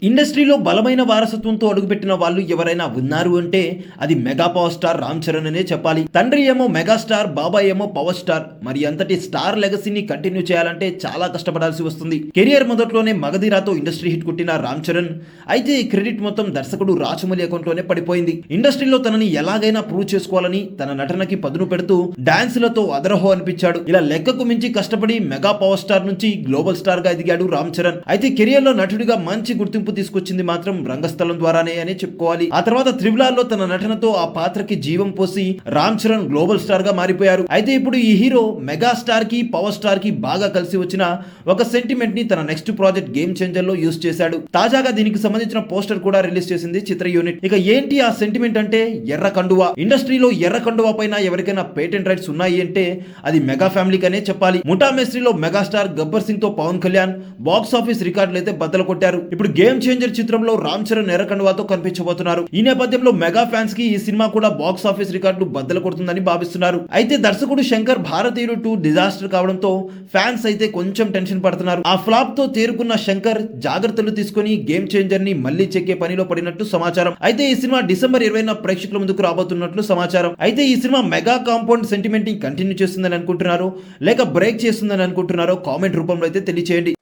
ఇండస్ట్రీలో బలమైన వారసత్వంతో అడుగుపెట్టిన వాళ్ళు ఎవరైనా ఉన్నారు అంటే అది mega power star Ram Charan అనే చెప్పాలి. తండ్రి ఏమో మెగాస్టార్, బాబాయ్ ఏమో పవర్ స్టార్. మరి అంతటి స్టార్ లెగసీని కంటిన్యూ చేయాలంటే చాలా కష్టపడాల్సి వస్తుంది. కెరియర్ మొదట్లోనే మగధీరాతో ఇండస్ట్రీ హిట్ కొట్టిన రామ్ చరణ్ అయితే ఈ క్రెడిట్ మొత్తం దర్శకుడు రాజమౌళి అకౌంట్లోనే పడిపోయింది. ఇండస్ట్రీలో తనని ఎలాగైనా ప్రూవ్ చేసుకోవాలని తన నటనకి పదును పెడుతూ డాన్సులతో అదరహో అనిపించాడు. ఇలా లెక్కకు మించి కష్టపడి మెగా పవర్ స్టార్ నుంచి గ్లోబల్ స్టార్ గా ఎదిగాడు రామ్ చరణ్. అయితే కెరియర్ లో నటుడిగా మంచి గుర్తింపు తీసుకొచ్చింది మాత్రం రంగస్థలం ద్వారానే అని చెప్పుకోవాలి. ఆ తర్వాత త్రిబులార్లో తన నటనతో ఆ పాత్రకి జీవం పోసి రామ్ చరణ్ గ్లోబల్ స్టార్ గా మారిపోయారు. అయితే ఇప్పుడు ఈ హీరో మెగా స్టార్ కి పవర్ స్టార్ కి బాగా కలిసి వచ్చిన ఒక సెంటిమెంట్ ని తన నెక్స్ట్ ప్రాజెక్ట్ గేమ్ చేంజర్ లో యూస్ చేశాడు. తాజాగా దీనికి సంబంధించిన పోస్టర్ కూడా రిలీజ్ చేసింది చిత్ర యూనిట్. ఇక ఏంటి ఆ సెంటిమెంట్ అంటే ఎర్ర కండువా. ఇండస్ట్రీలో ఎర్ర కండువా పైన ఎవరికైనా పేటెంట్ రైట్స్ ఉన్నాయి అంటే అది మెగా ఫ్యామిలీకనే చెప్పాలి. ముఠా మేస్త్రీలో మెగాస్టార్ గబ్బర్ సింగ్ తో పవన్ కళ్యాణ్ బాక్స్ ఆఫీస్ రికార్డులు అయితే బద్దలు కొట్టారు. ఇప్పుడు గేమ్ చేంజర్ చిత్రంలో రామ్ చరణ్ ఎర్రకండువాతో కనిపించబోతున్నారు. ఈ నేపథ్యంలో మెగా ఫ్యాన్స్ కి ఈ సినిమా కూడా బాక్స్ ఆఫీస్ రికార్డులు బద్దలు కొడుతుందని భావిస్తున్నారు. అయితే దర్శకుడు శంకర్ భారతీయుడు 2 డిజాస్టర్ కావడంతో ఫ్యాన్స్ అయితే కొంచెం టెన్షన్ పడుతున్నారు. ఆ ఫ్లాప్ తో తేరుకున్న శంకర్ జాగ్రత్తలు తీసుకుని గేమ్ చేంజర్ ని మళ్లీ చెక్కే పనిలో పడినట్టు సమాచారం. అయితే ఈ సినిమా డిసెంబర్ 20న ప్రేక్షకుల ముందుకు రాబోతున్నట్లు సమాచారం. అయితే ఈ సినిమా మెగా కాంపౌండ్ సెంటిమెంట్ ని కంటిన్యూ చేస్తుందని అనుకుంటున్నారో లేక బ్రేక్ చేస్తుందని అనుకుంటున్నారో కామెంట్ రూపంలో అయితే తెలియచేయండి.